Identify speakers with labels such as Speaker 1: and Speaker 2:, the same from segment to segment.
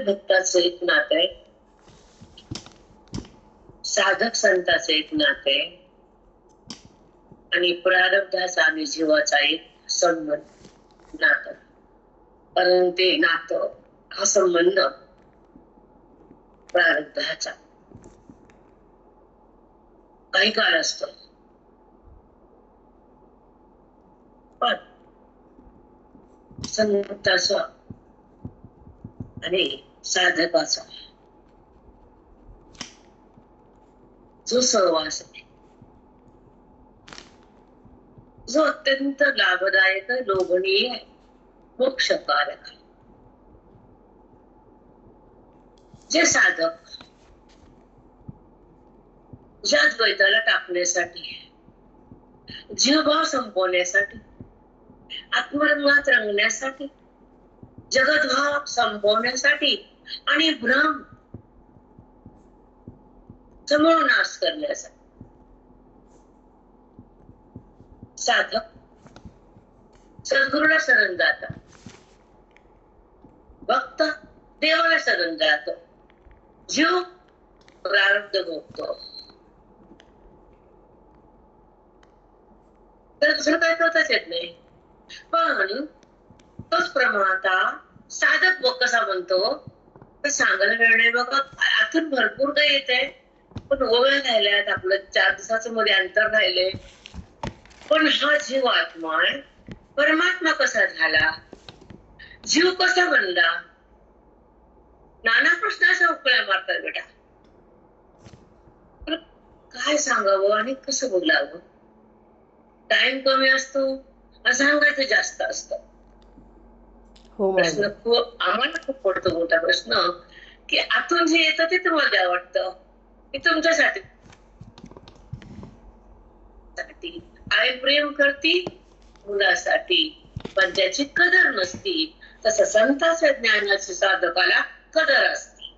Speaker 1: भक्ताचं एक नातं आहे, साधक संताचं एक नातं आहे आणि प्रारब्धाचा आणि जीवाचा एक संबंध नातं. कारण ते नातं हा संबंध प्रारब्धाचा काही काळ असतो, पण संताचा आणि साधकाचा जो सहवास आहे, जो अत्यंत लाभदायक, लोभनीय, मोक्षकारक आहे. जे साधक ज्या द्वैताला टाकण्यासाठी, जीवभाव संपवण्यासाठी, आत्मरंगात रंगण्यासाठी, जगतभाव संपवण्यासाठी आणि भ्रम समूळ नाश करण्यासाठी साधक सद्गुरूला शरण जातात, भक्त देवाला शरण जातो, जीव प्रारब्ध भोगतो. तर दुसरं काय करताच येत नाही. पण तोच प्रमाता साधक बघ कसा म्हणतो तर सांगायला वेळ नाही बघा. आतून भरपूर काही येते, पण ओव्या राहिल्यात, आपलं 4 दिवसाचं मध्ये अंतर राहिले. पण हा जीव आत्मा आहे, परमात्मा कसा झाला, जीव कसा बनला, नाना प्रश्नाच्या उकळ्या मारतात बेटा. काय सांगावं आणि कसं बोलावं. टाइम कमी असतो, सांगायचं जास्त असतं. प्रश्न खूप आम्हाला खूप पडतो मोठा प्रश्न, की आतून जे येतं ते तुम्हाला द्या वाटतं की तुमच्यासाठी. आई प्रेम करती मुलासाठी, पण त्याची कदर नसती. तसं संतांच्या ज्ञानाच्या साधकाला कदर असते.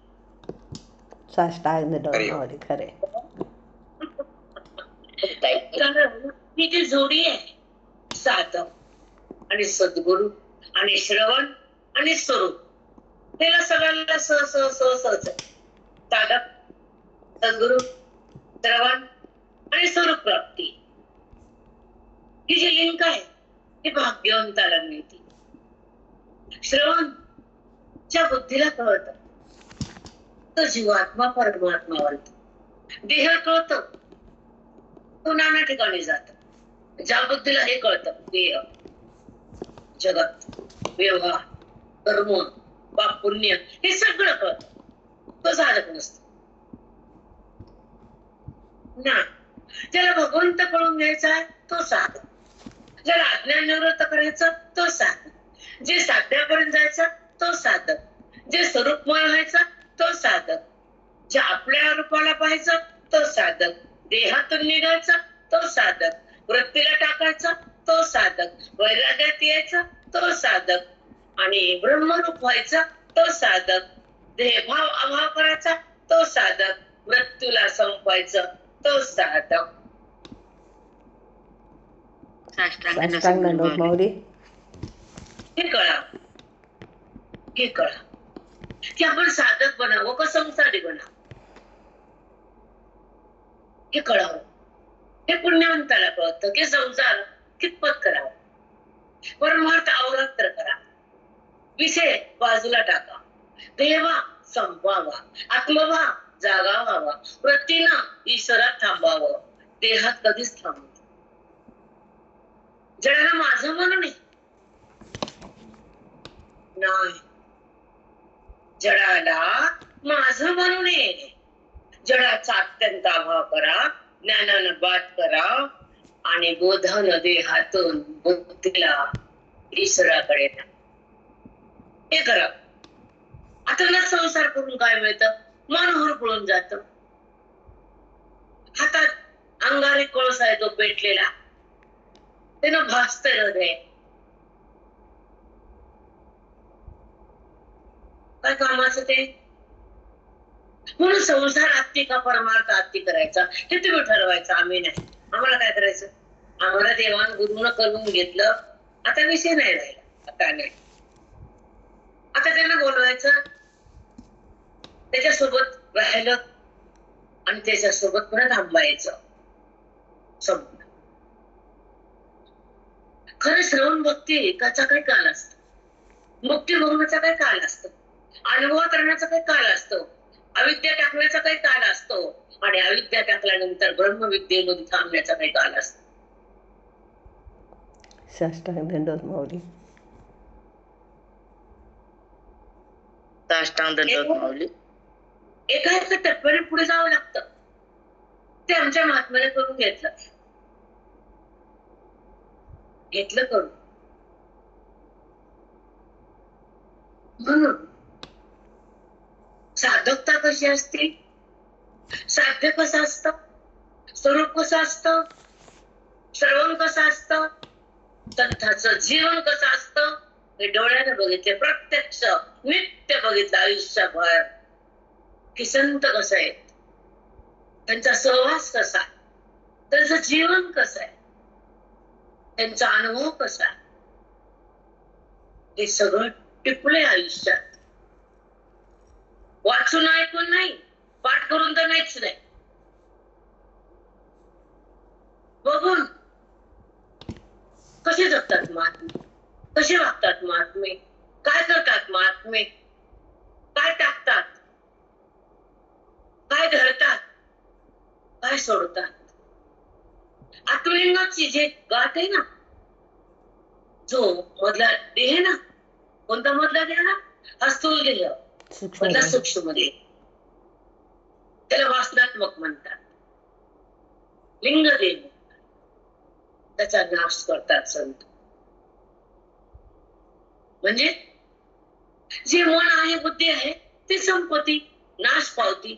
Speaker 2: खरे
Speaker 1: ही जी जोडी आहे, साधक आणि सद्गुरु आणि श्रवण आणि स्वरूप, त्याला सगळ्यांना सहज साधक, सद्गुरु, श्रवण आणि स्वरूप प्राप्ती ही जी लिंक आहे ती भाग्यवंताला मिळते. श्रवण ज्या बुद्धीला कळत तो जीवात्मा परमात्मा बनतो. देह कळतो तो नाना ठिकाणी जातो. ज्या बुद्धीला हे कळतं, देह, जगत, व्यवहार, कर्म, पाप पुण्य हे सगळं कळतं, तो साधक नसतो ना. ज्याला भगवंत कळून घ्यायचा आहे तो साधक, ज्याला अज्ञान निवृत्त करायचं तो साधक, जे साध्यापर्यंत जायचं तो साधक, जे स्वरूपमय व्हायचं तो साधक, जे आपल्या रूपाला पाहायचं तो साधक, देहातून निघायचं तो साधक, वृत्तीला टाकायचा तो साधक, वैराग्यात यायचं तो साधक आणि ब्रह्मरूप व्हायचा तो साधक, देहभाव अभाव करायचा तो साधक, मृत्यूला संपवायचं तो साधक. हे कळा, हे कळा की आपण साधक बनावं का संसारी बनावं, हे कळावं. हे पुण्यवंताला कळतं की संसार कितपत करावा, परमार्थ अवरात्र करा, विषय बाजूला टाका, देवा संपवावा, आत्मभाव जागा व्हावा, वृत्तीनं ईश्वरात थांबावं. देहात कधीच थांबवत जगाला माझं म्हणून नाही, जडाला माझं म्हणून जडाचा अत्यंत अभाव करा, ज्ञानानं बात करा आणि बोधन देहातून बुद्धीला ईश्वराकडे हे करा. आता संसार करून काय मिळतं, मन हुरपळून जात. हातात अंगारी कोळसा आहे तो पेटलेला, त्यानं भासत हृदय, काय कामाचं ते. म्हणून संसार आत्ती का परमार्थ आत्ती करायचा हे तुम्ही ठरवायचं, आम्ही नाही. आम्हाला काय करायचं, आम्हाला देवान गुरुनं करून घेतलं आता विषय नाही राहिला. आता नाही. आता त्यांना बोलवायचं, त्याच्यासोबत राहिलं आणि त्याच्यासोबत पुन्हा थांबायचं. संपलं. खरं श्रवण भक्ती एकाचा काही काल असतो, मुक्ती भोगण्याचा काही काल असतो, अनुभव करण्याचा काही काल असतो, अविद्या टाकण्याचा काही काल असतो आणि अविद्या टाकल्यानंतर ब्रह्मविद्येमध्ये थांबण्याचा काही काल असतो.
Speaker 2: साष्टांग दंडवत माऊली.
Speaker 3: साष्टांग दंडवत माऊली.
Speaker 1: एका एका टप्प्याने पुढे जावं लागतं. ते आमच्या महात्म्याने करून घेतलं करून. म्हणून साधकता कशी असते, साध्य कसं असतं, स्वरूप कसं असतं, श्रवण कसं असतं, संतांचं जीवन कसं असतं, हे डोळ्याने बघितले, प्रत्यक्ष नित्य बघितलं आयुष्यभर की संत कसं आहे, त्यांचा सहवास कसा आहे, त्यांचं जीवन कसं आहे, त्यांचा अनुभव कसा आहे, हे सगळं टिपले आयुष्यात. वाचून ऐकून नाही, पाठ करून तर नाहीच नाही, बघून कसे जगतात महात्मे, कसे वागतात महात्मे, काय करतात महात्मे, काय टाकतात, काय धरतात, काय सोडतात. आत्मलिंगाची जे गाठ आहे ना, जो मधला देह आहे ना, कोणता मधला देह ना, हा स्थूल देह, मधला सूक्ष्म देह, त्याला वासनात्मक म्हणतात, लिंग देह, त्याचा नाश करतात संत. म्हणजे जे मन आहे, बुद्धी आहे, ती संपत्ती नाश पावती.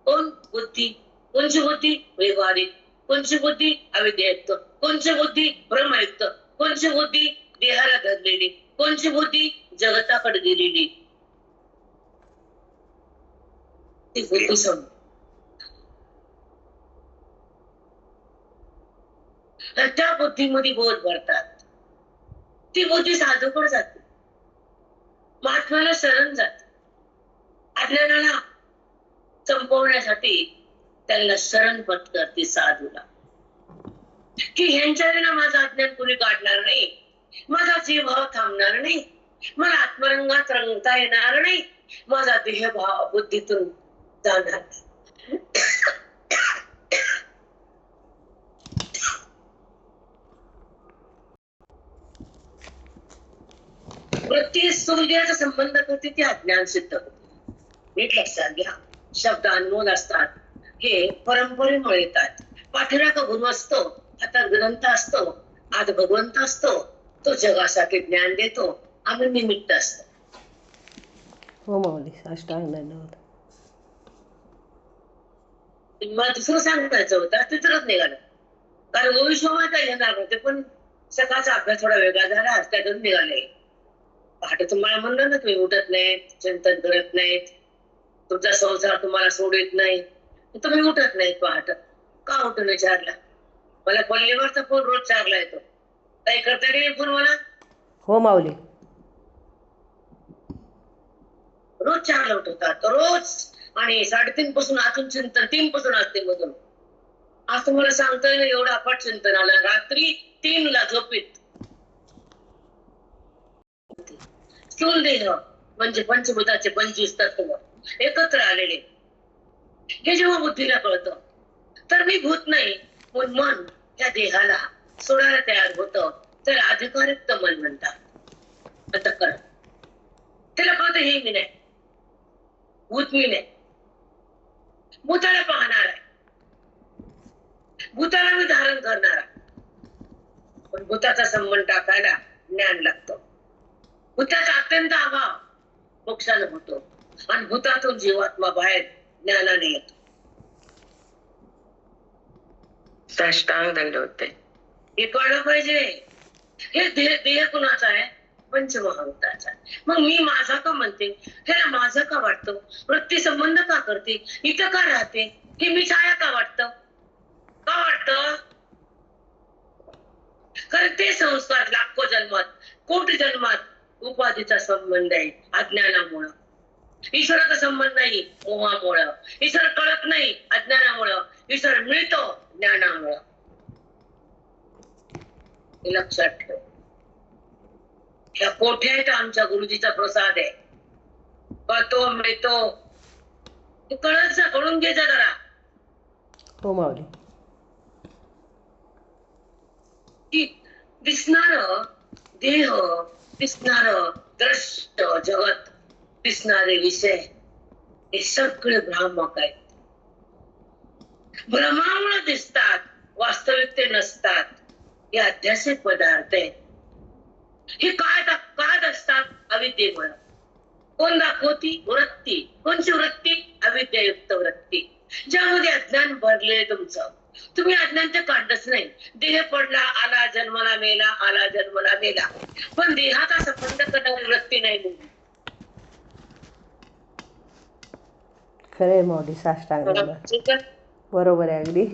Speaker 1: कोण बुद्धी, कोणची बुद्धी व्यवहारिक, कोणची बुद्धी अविद्यायुक्त, कोणची बुद्धी भ्रमयुक्त, कोणची बुद्धी देहाला धरलेली, कोणची बुद्धी जगताकडे गेलेली, ती बुद्धी संपते. त्या बुद्धीमध्ये बोध भरतात, ती बुद्धी साधूकडे जाते, महात्म्याला शरण जाते. अज्ञानाला संपवण्यासाठी त्यांना शरण पत्करते साधूला, की ह्यांच्या विना माझं अज्ञान कुणी काढणार नाही, माझा जीवभाव थांबणार नाही, मला आत्मरंगात रंगता येणार नाही, माझा देहभाव बुद्धीतून जाणार नाही. वृत्ती सूर्याचा संबंध करते, ती अज्ञान सिद्ध होते. नीट लक्षात घ्या, शब्द अनमोल असतात, हे परंपरेमुळे येतात. पाठीराखा गुरु असतो, हातात ग्रंथ असतो, आत भगवंत असतो, तो जगासाठी ज्ञान देतो, आम्ही निमित्त असतो.
Speaker 2: हो माऊली, साष्टांग दंडवत.
Speaker 1: मला दुसरं सांगायचं होतं, तिथंच निघालं, कारण गोविंद येणार होते, पण सकाळचा अभ्यास थोडा वेगळा झाला, आज त्यातून निघाले. पहाटे तुम्हाला म्हणलं ना, तुम्ही उठत नाहीत, चिंतन करत नाहीत, तुमचा संसार तुम्हाला सोडित नाही, तुम्ही उठत नाहीत पहाट. का उठून विचारला? मला पल्लीवरचा फोन रोज चारला येतो, काही करता नाही फोन मला.
Speaker 2: हो माऊली,
Speaker 1: रोज चारला उठवतात रोज, आणि 3:30 पासून आतून चिंतन, 3 पासून असते मधून. आज तुम्हाला सांगता येईल एवढं अफाट चिंतन आलं. रात्री 3ला झोपीत. स्थूल देह म्हणजे पंचभूताचे 25 तत्व एकत्र आलेले, हे जेव्हा बुद्धीला कळतं, तर मी भूत नाही, पण मन या देहाला सोडायला तयार होतं, त्याला अधिकारयुक्त मन म्हणतात. आता कळ, त्याला कळतं हे मी नाही, भूत मी नाही, भूताला पाहणार आहे, भूताला मी धारण करणार आहे, पण भूताचा संबंध टाकायला ज्ञान लागतं. भूताचा अत्यंत अभाव मोक्षाला होतो, आणि भूतातून जीवात्मा बाहेर ज्ञानाने येतो.
Speaker 3: साष्टांग दंडवत.
Speaker 1: हे कळलं पाहिजे. हे देह कुणाचा आहे? पंचमहाभूताचा. मग मी माझा का म्हणते, ह्याला माझं का वाटतं, वृत्ती संबंध का करते, इथं का राहते, हे मी छाया का वाटतं, का वाटतं? कारण ते संस्कार लाखो जन्मात, कोटी जन्मात उपाधीचा संबंध आहे अज्ञानामुळं. ईश्वराचा संबंध नाही मोहामुळं. ईश्वर कळत नाही अज्ञानामुळं. ईश्वर मिळतो ज्ञानामुळं. हे लक्षात ठेव. ह्या कोठ्यात आमच्या गुरुजीचा प्रसाद आहे. कळतो मिळतो हे कळत जा, कळून घे जा जरा.
Speaker 2: हो माऊली.
Speaker 1: की दिसणार देह, दिसणार दृश्य जगत, दिसणारे विषय हे सगळे भ्रामक आहेत. भ्रमामुळे दिसतात, वास्तविक ते नसतात. हे अध्यासिक पदार्थ आहेत. हे काय असतात अविद्येमुळे. कोण दाखवती? वृत्ती. कोणची वृत्ती? अविद्यायुक्त वृत्ती, ज्यामध्ये अज्ञान भरले तुमचं. तुम्ही अज्ञान ते काढलंच नाही. देह पडला, आला जन्माला मेला, आला जन्माला मेला, पण देहाचा संबंध करणारी वृत्ती नाही.
Speaker 2: खरंय माऊली. साष्टांग दंडवत. बरोबर आहे अगदी.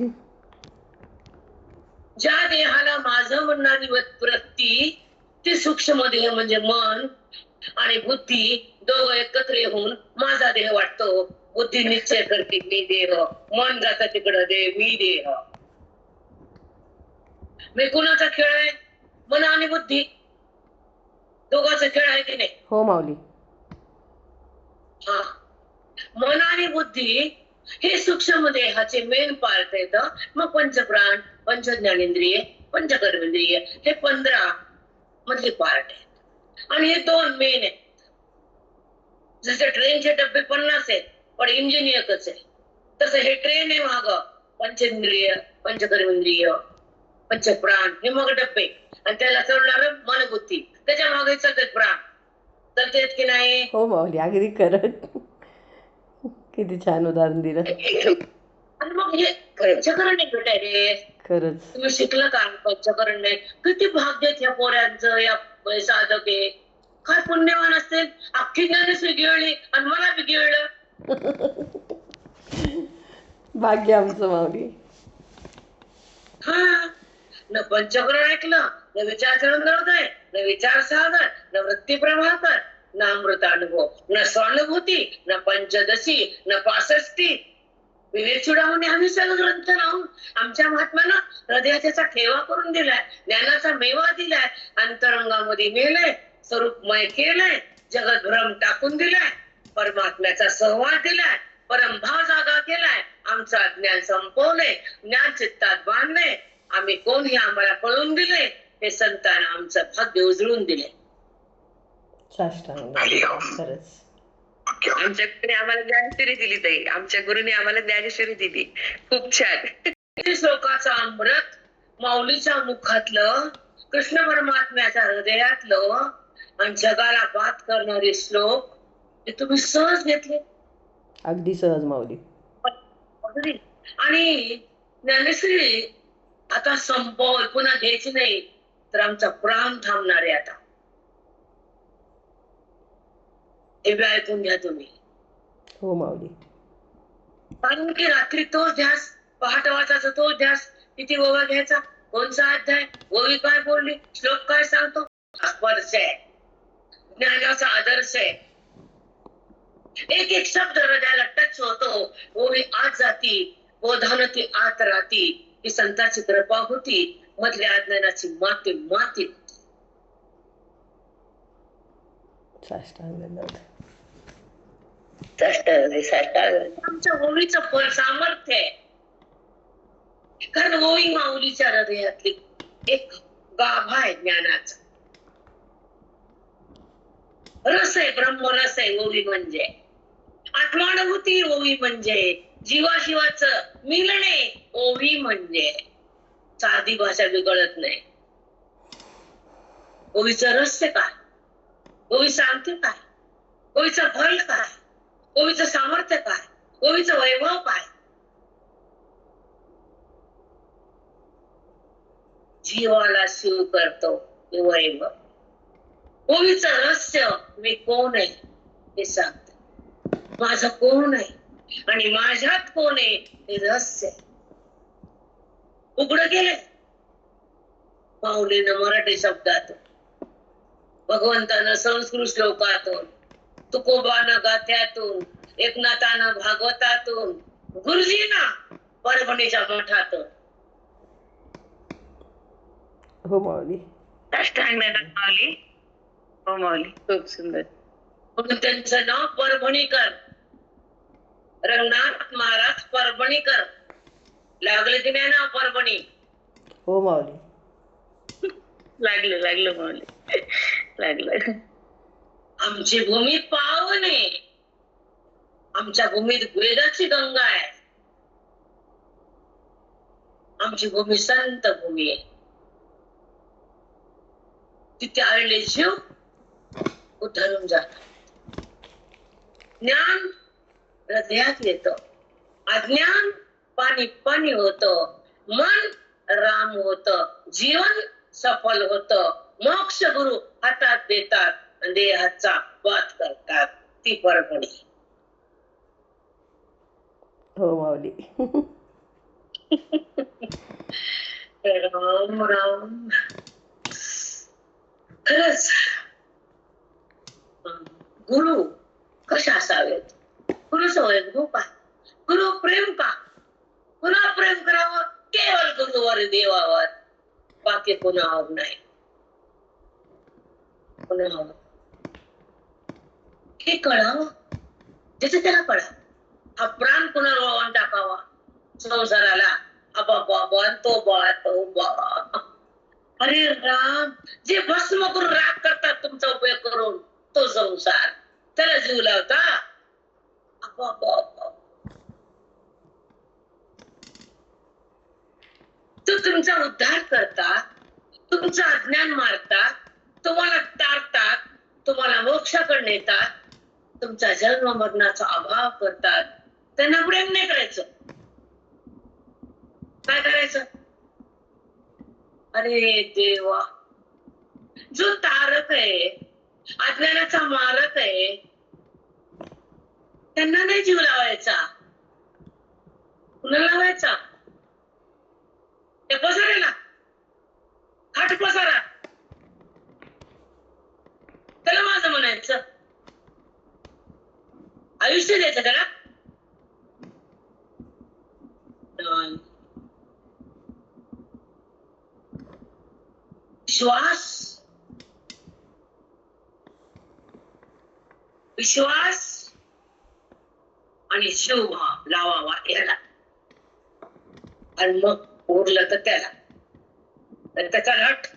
Speaker 1: ज्या देहाला माझं म्हणणारी वृत्ती, ती सूक्ष्म देह म्हणजे मन आणि बुद्धी दोघं एकत्र येऊन माझा देह वाटतो. बुद्धी निश्चय करते मी देह, मन जातं तिकडं देह मी देह. मी कुणाचा खेळ आहे? मन आणि बुद्धी दोघांचा खेळ आहे की नाही?
Speaker 2: हो माऊली.
Speaker 1: हा, मन आणि बुद्धी हे सूक्ष्म देहाचे मेन पार्ट आहेत. मग पंचप्राण, पंच ज्ञानेंद्रिय, पंचकर्मेंद्रिय हे 15 मधले पार्ट आहेत. आणि हे 2 मेन आहेत. जसे ट्रेनचे डबे 50 आहेत पण इंजिन एकच आहे, तसं हे ट्रेन आहे माग पंचेंद्रिय, पंचकर्मेंद्रिय, पंचप्राण हे मग डबे, आणि त्याला चढणार मन बुद्धी, त्याच्या मागे चालतात प्राण. चालतात की नाही?
Speaker 2: हो माऊली अगदी खरं. किती छान उदाहरण दिलं.
Speaker 1: आणि मग हे पंचकरण आहे बेटा रे.
Speaker 2: खरंच.
Speaker 1: तुम्ही शिकलं का पंचकरण नाही? किती भाग्य ह्या पोऱ्यांचं, या साधक आहे. काय पुण्यवान असतील. अख्खी ज्ञानेश्वरी गिळली आणि मला बी गिळलं.
Speaker 2: भाग्य आमचं माऊली.
Speaker 1: हा, न पंचकरण ऐकलं, न विचार आहे, न विचार सागर, न वृत्ती प्रभाकर, न अमृत अनुभव, न स्वानुभूती, न पंचदशी, न 65. विवेक चुडामणी आम्ही सगळं ग्रंथ राहून आमच्या महात्म्यानं हृदयाचा ठेवा करून दिलाय, ज्ञानाचा मेवा दिलाय, अंतरंगामध्ये मेलय, स्वरूपमय केलंय, जगत भ्रम टाकून दिलाय, परमात्म्याचा सहवास दिलाय, परमभाव जागा केलाय, आमचं अज्ञान संपवलंय, ज्ञान चित्तात बांधले, आम्ही कोण हे आम्हाला कळून दिले, हे संतान आमचं भाग्य उजळून दिले.
Speaker 2: साष्टांग दंडवत. खरंच.
Speaker 3: आमच्या गुरुने आम्हाला ज्ञानेश्वरी दिली ताई. आमच्या गुरुने आम्हाला ज्ञानेश्वरी दिली. खूप छान.
Speaker 1: श्लोकाचं अमृत माऊलीच्या मुखातलं, कृष्ण परमात्म्याच्या हृदयातलं आणि जगाला बात करणारे श्लोक हे तुम्ही सहज घेतले.
Speaker 2: अगदी सहज माऊली.
Speaker 1: आणि ज्ञानेश्वरी आता संपव, पुन्हा घ्यायची नाही तर आमचा प्राण थांबणार आहे. आता हे बी ऐकून घ्या तुम्ही.
Speaker 2: हो माऊली.
Speaker 1: कारण की रात्री तोच ध्यास, पहाट वाचायचा तोच ध्यास. किती ओवा घ्यायचा, कोणचा अध्याय, ओवी काय बोलली, श्लोक काय सांगतो, स्पर्श आहे, ज्ञानाचा आदर्श आहे. एक एक शब्द हृदयाला टच होतो. ओवी आत जाती, बोधान ती आत राहती. ही संतांची कृपा होती. मधल्या अज्ञानाची माती माती.
Speaker 2: साष्टांग दंडवत.
Speaker 1: आमच्या ओवीचं फल सामर्थ्य आहे. कारण ओवी माऊलीच्या हृदयातली एक गाभा आहे ज्ञानाचा. रस आहे, ब्रह्मरस आहे ओवी म्हणजे. आत्मानुभूती ओवी म्हणजे. जीवाशिवाचं मिलणे ओवी म्हणजे. साधी भाषा बिघडत नाही. ओवीचं रहस्य काय, ओवी सांगते काय, ओवीचं फल काय, ओवीचं सामर्थ्य काय, ओवीचं वैभव काय. जीवाला शिव करतो हे वैभव. ओवीचं रहस्य मी कोण आहे हे सांगते. माझं कोण आहे आणि माझ्यात कोण आहे हे रहस्य उघड केलंय. माऊलीनं मराठी शब्दातून, भगवंतानं संस्कृत श्लोकातून, तुकोबानं गाथ्यातून, एकनाथानं भागवतातून, गुरुजींना परभणीच्या मठातून.
Speaker 2: हो माऊली.
Speaker 3: अष्टांग माऊली. हो माऊली, खूप सुंदर.
Speaker 1: म्हणून त्यांचं नाव परभणीकर. रंगनाथ महाराज परभणीकर. लागले की नाही नाव परभणी?
Speaker 2: हो माऊली.
Speaker 3: लागलं माऊली, लागलं.
Speaker 1: आमची भूमी पावन आहे. आमच्या भूमीत वेदाची गंगा आहे. आमची भूमी संत भूमी आहे. तिथे आलेले जीव उद्धरून जातात. ज्ञान हृदयात येतं, अज्ञान पाणी पाणी होतं, मन राम होतं, जीवन सफल होतं, मोक्ष गुरु हातात देतात, देहाचा वाद करतात. ती परभणी.
Speaker 2: हो माऊली.
Speaker 1: राम राम. खरंच गुरु कसे असावेत? गुरु सवय गुरु का? गुरु प्रेम का? पुन्हा प्रेम करावं केवळ गुरुवर देवावर, बाकी कुणावर नाही. कुणावर हे कळावं, ज्याचं त्याला कळावं. हा प्राण कुणावर वाहून टाकावा संसाराला. अबाबा तो बा. अरे राम, जे भस्म करून राग करतात तुमचा उपयोग करून, तो संसार, त्याला जीव लावता. तो तुमचा उद्धार करतात, तुमचं अज्ञान मारतात, तुम्हाला तारतात, तुम्हाला मोक्षाकडे नेतात, तुमचा जन्म मरणाचा अभाव करतात. त्यांना प्रेम नाही करायचं. काय करायचं? अरे देवा, जो तारक आहे, अज्ञानाचा मारक आहे, त्यांना नाही जीव लावायचा. कुणाला लावायचा? ते पसारायला, खाट पसारा, त्याला माझं म्हणायचं. आयुष्य द्यायचं त्याला. विश्वास आणि शिवभाव लावावा याला, आणि मग उरलं तर त्याला, तर त्याचा लट.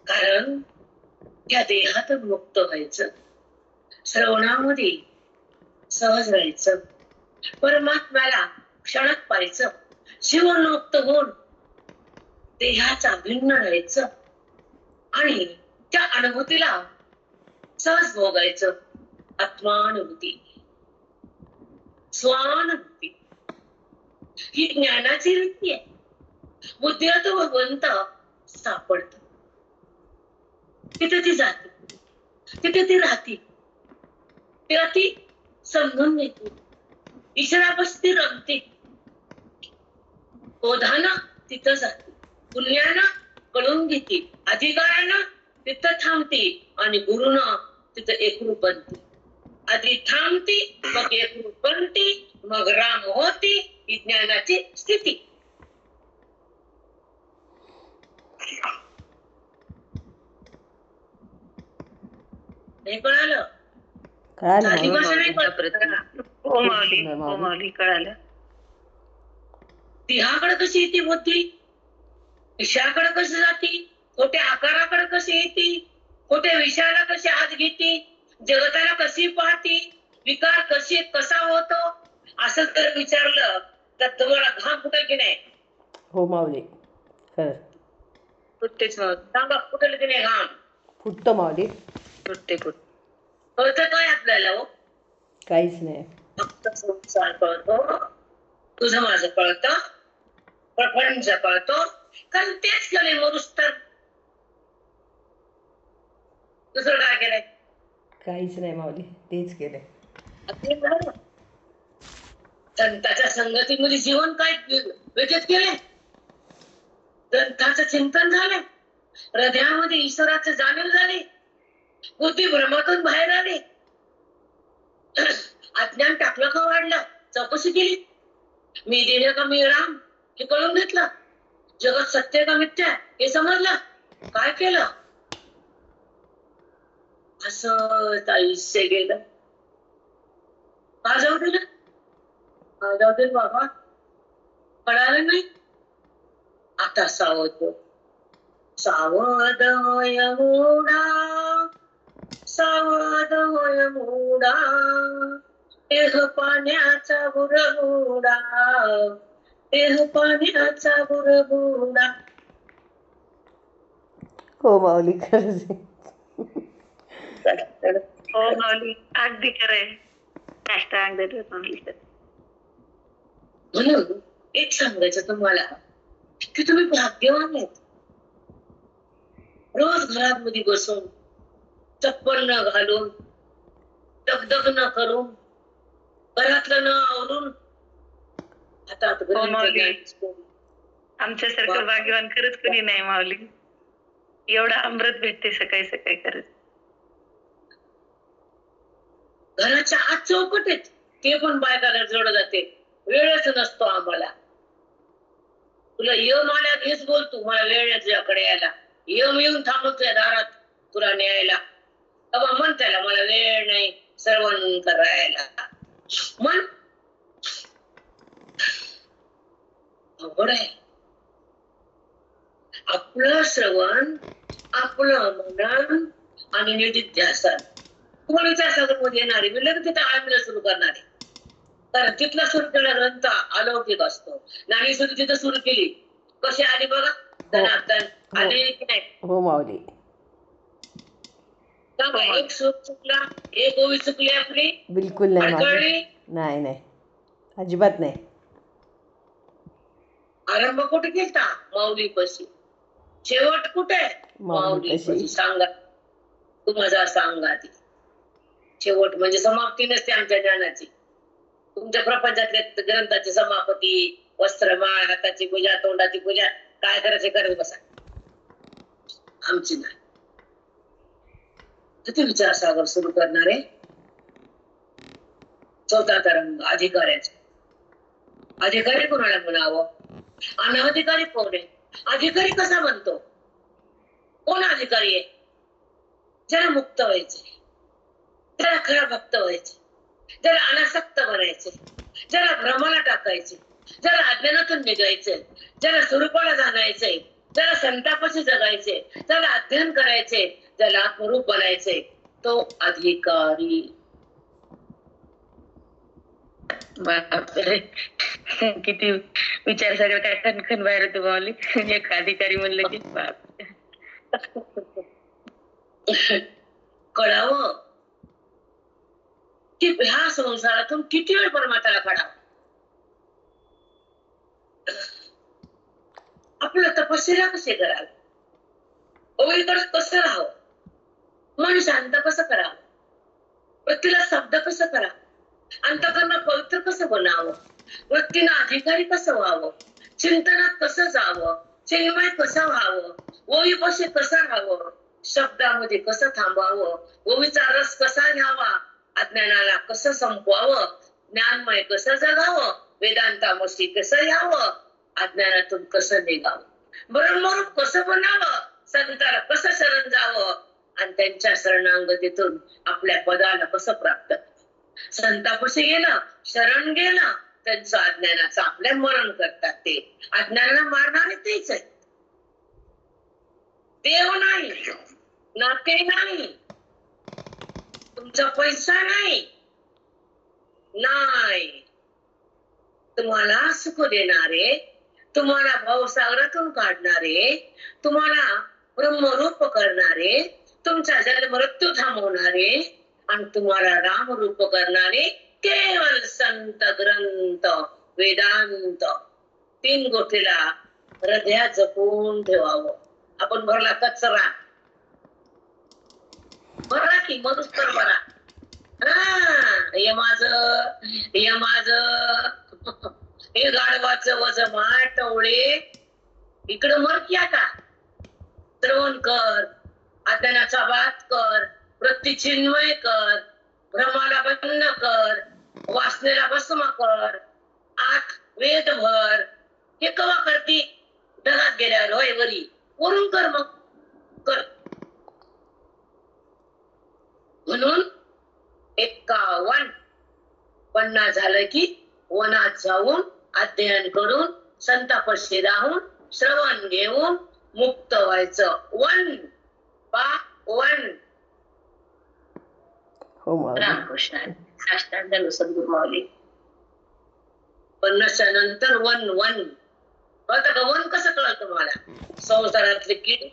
Speaker 1: कारण त्या देहातून मुक्त व्हायचं, श्रवणामध्ये सहज राहायचं, परमात्म्याला क्षणात पाहायचं, जीवनमुक्त होऊन देहाचा भिन्न राहायचं आणि त्या अनुभूतीला सहज भोगायचं. आत्मानुभूती, स्वानुभूती ही ज्ञानाची रीती आहे. बुद्धीला तो भगवंत सापडतो, तिथे ती जाते, तिथे ती राहते, तिला ती समजून घेते, ईश्वरापाशी ती रमते. बोधानं तिथं जाते, पुण्यानं कळून घेते, अधिकारानं तिथं थांबते, आणि गुरुनं तिथं एकरूप बनते. आधी थांबती, मग एकरूप बनती, मग राम होती. ही ज्ञानाची स्थिती. नाही कळालं?
Speaker 2: कळालं
Speaker 1: झाली
Speaker 2: माऊली.
Speaker 1: भाषा नाही कळत.
Speaker 3: हो माऊली, हो माऊली, कळालं.
Speaker 1: देहाकडे कशी येते बुद्धी, विषयाकडे कशी जाती, खोट्या आकाराकडे कशी येते, खोट्या विषयाला कशी हात घेते, जगताला कशी पाहती, विकार कसा होतो, असं जर विचारलं तर तुम्हाला घाम फुटेल की नाही?
Speaker 2: हो माऊली, खरं
Speaker 3: फुटतेच माऊली,
Speaker 1: सांगा, फुटेल की नाही घाम?
Speaker 2: फुटतं माऊली.
Speaker 3: फुटते.
Speaker 1: कळतं काय आपल्याला? हो,
Speaker 2: काहीच नाही.
Speaker 1: फक्त संसार कळतो, तुझं माझं कळतं, प्रपंच कळतो. कारण तेच केलंय मरुस तर. दुसरं काय केलंय?
Speaker 2: काहीच नाही माऊली, तेच केलंय.
Speaker 1: संतांच्या संगतीमध्ये जीवन काय व्यतीत केले, ग्रंथाचं चिंतन झालं, हृदयामध्ये ईश्वराचं जाणीव झाली, बुद्धी भ्रमातून बाहेर आली, अज्ञान टाकलं का वाढलं, चौकशी केली, मी देह का मी राम हे कळून घेतलं, जगत सत्य का मिथ्या हे समजलं, काय केलं, असं आयुष्य गेलं. का जाऊ दिलं, का जाऊ दे बाबा, कळालं नाही. आता सावध, सावध होय मूढा, सावध होय मूढा, देह पाण्याचा बुडबुडा, देह पाण्याचा बुडबुडा.
Speaker 2: हो माऊली, खरंच आहे.
Speaker 3: हो माऊली, अगदी खरंय. काष्टांग देतो माऊली.
Speaker 1: म्हणून एक सांगायचं तुम्हाला की तुम्ही भाग्यवान आहेत. रोज घरामध्ये बसून चप्पल न घालून, दगदग न करून, घरातलं न आवरून हातात
Speaker 3: हो माऊली.
Speaker 1: ग्रंथ,
Speaker 3: आमच्यासारखं भाग्यवान खरंच कोणी नाही माऊली. एवढा अमृत भेटते सकाळी सकाळी खरंच.
Speaker 1: घराच्या आत चौकट आहेत ते पण बायकाला जोड जाते, वेळच नसतो आम्हाला. तुला यम आल्या हेच बोलतो, मला वेळ आहे तुझ्याकडे यायला, यम येऊन थांबतोय दारात तुला न्यायला, तेव्हा म्हण त्याला मला वेळ नाही श्रवण करायला. म्हण, अवघड आहे. आपलं श्रवण, आपलं मनन आणि निधिध्यासन. तुम्हाला विचारसागर मध्ये येणारे मी लगेच तिथे आळमीला सुरू करणारे, कारण तिथला सुरू केलेला ग्रंथ अलौकिक असतो. ज्ञानेश्वरी तिथं सुरू केली, कशी आली बघा, धनार्दन आली की नाही.
Speaker 2: हो माऊली.
Speaker 1: एक सूर चुकला, एक ओवी चुकली आपली,
Speaker 2: बिलकुल नाही माऊली.
Speaker 1: अडकळली.
Speaker 2: नाही नाही, अजिबात नाही.
Speaker 1: आरंभ कुठे केलता, माऊली पशी. शेवट कुठे, माऊली पशी. सांगा तू माझा सांगा ती. शेवट म्हणजे समाप्ती नसते आमच्या ज्ञानाची. तुमच्या प्रपंचातल्या ग्रंथाची समाप्ती, वस्त्रमाळ, हाताची पूजा, तोंडाची पूजा, काय करायचे करत बसा, आमची नाही. किती विचारसागर सुरू करणारे. चौथा तरंग अधिकाऱ्याचा. अधिकारी कोणाला म्हणावं, अनधिकारी कोण आहे, अधिकारी कसा बनतो, कोण अधिकारी आहे. ज्याला मुक्त व्हायचे, ज्याला खरा भक्त व्हायचे, ज्याला अनासक्त बनायचे, ज्याला भ्रमाला टाकायचे, ज्याला अज्ञानातून निघायचंय, ज्याला स्वरूपाला जाणायचंय, ज्याला संतापाशी जगायचे, ज्याला अध्ययन करायचे, ज्याला आत्मरूप बनायचे, तो अधिकारी.
Speaker 3: बापरे, किती विचार सगळं काय खणखण बाहेर होतो माऊली. एक अधिकारी म्हणलं की बाप.
Speaker 1: कळावं की ह्या संसारातून किती वेळ परमात्म्याला काढावं. आपलं तपश्चर्या कसे करावं, ओळीकडे कसं राहावं, मन शांत कसं करावं, वृत्तीला शब्द कसं करावं, अंतःकरण पवित्र कसं बनावं, वृत्तीनं अधिकारी कसं व्हावं, चिंतनात कसं जावं, चिन्मय कसं व्हावं, ओळीपाशी कसं राहावं, शब्दामध्ये कसं थांबावं, ओळीचा रस कसा घ्यावा, अज्ञानाला कसं संपवावं, ज्ञानमय कसं जगावं, वेदांतामशी कसं यावं, अज्ञानातून कसं निघावं, ब्रह्मरूप कसं बनावं, संताला कसं शरण जावं, आणि त्यांच्या शरणांगतीतून आपल्या पदाला कसं प्राप्त. संतापाशी गेलं, शरण गेलं, त्यांचं अज्ञानाचं आपल्या मरण करतात. ते अज्ञानाला मारणारे तेच आहेत. देव नाही, नाते नाही, तुमचा पैसा नाही, नाही, तुम्हाला सुख देणारे, तुम्हाला भावसागरातून काढणारे, तुम्हाला ब्रह्मरूप करणारे, तुमचा जन्म मृत्यू थांबवणारे आणि तुम्हाला रामरूप करणारे केवळ संत, ग्रंथ, वेदांत. 3 गोष्टीला हृदयात जपून ठेवावं. आपण भरला कचरा, भरा की मधुस्तर भरा. हे माझं हे गाढवाचं वज माय टवळे इकडं मर की आता. श्रवण कर, अज्ञानाचा बात कर, वृत्तीचिन्मय कर, भ्रमाला बंद कर, वासनेला भस्म कर, आत वेद भर. हे कवा करती? ढगात गेल्यावर होय वरी वरून कर मग कर. म्हणून 51 50 झालं की वनात जाऊन अध्ययन करून संतापाशी राहून श्रवण घेऊन मुक्त व्हायचं. 1 बा 1.
Speaker 2: हो माऊली.
Speaker 3: रामकृष्ण साष्टांग सद्गुरू माऊली.
Speaker 1: 50च्या नंतर 1 कळतं का? 1 कसं कळलं तुम्हाला? संसारातले कीड.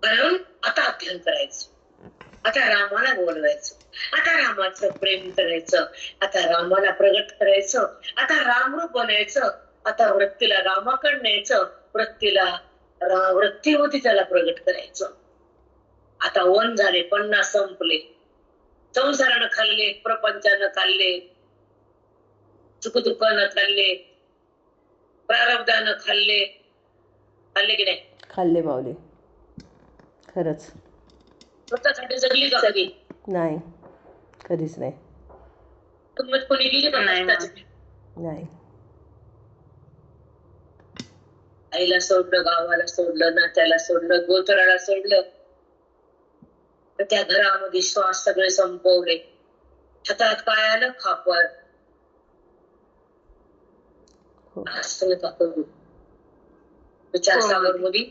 Speaker 1: म्हणून आता अध्ययन करायचं, आता रामाला बोलवायचं, आता रामाचं प्रेम करायचं, आता रामाला प्रगट करायचं, आता रामरूप बनायचं, आता वृत्तीला रामाकडे न्यायचं, वृत्तीला वृत्ती होती त्याला प्रगट करायचं. आता 1 झाले, 50 संपले. संसारानं खाल्ले, प्रपंचानं खाल्ले, सुखदुःखानं खाल्ले, प्रारब्धानं खाल्ले की नाही?
Speaker 2: खाल्ले माऊली, खरंच.
Speaker 1: स्वतःसाठी जगली का कधी?
Speaker 2: नाही, कधीच नाही.
Speaker 1: किंमत कोणी दिली का?
Speaker 2: नाही.
Speaker 1: आईला सोडलं, गावाला सोडलं, नात्याला सोडलं, गोत्राला सोडलं, तर त्या घरामध्ये श्वास सगळे संपवले. हातात काय आलं? खापर. असं का करू? विचारसागर मध्ये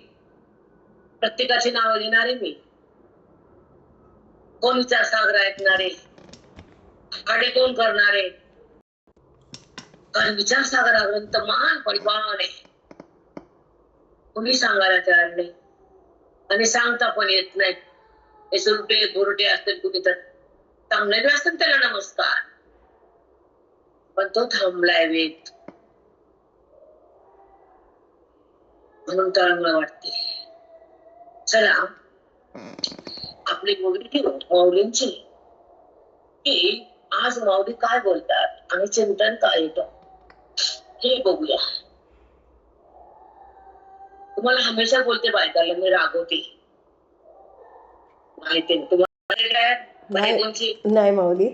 Speaker 1: प्रत्येकाची नावं घेणारे मी. कोण विचारसागर ऐकणारे, आडे कोण करणारे? कारण विचारसागर हा ग्रंथ महान परिपालन आहे. कुणी सांगायला तयार नाही आणि सांगता पण येत नाही. हे सुरटे बुरटे असतील कुणी तर थांबलेले असतील त्याला नमस्कार, पण तो थांबलाय वेद. म्हणून तळमळ वाटते. चला आपली मुलगी घेऊ माऊलींची, की आज माऊली काय बोलतात आणि चिंतन काय येतं हे बघूया. तुम्हाला हमेशा बोलते बायकाला मी रागवते, माहिती तुम्हाला काय बायकोंची?
Speaker 2: नाही माऊली.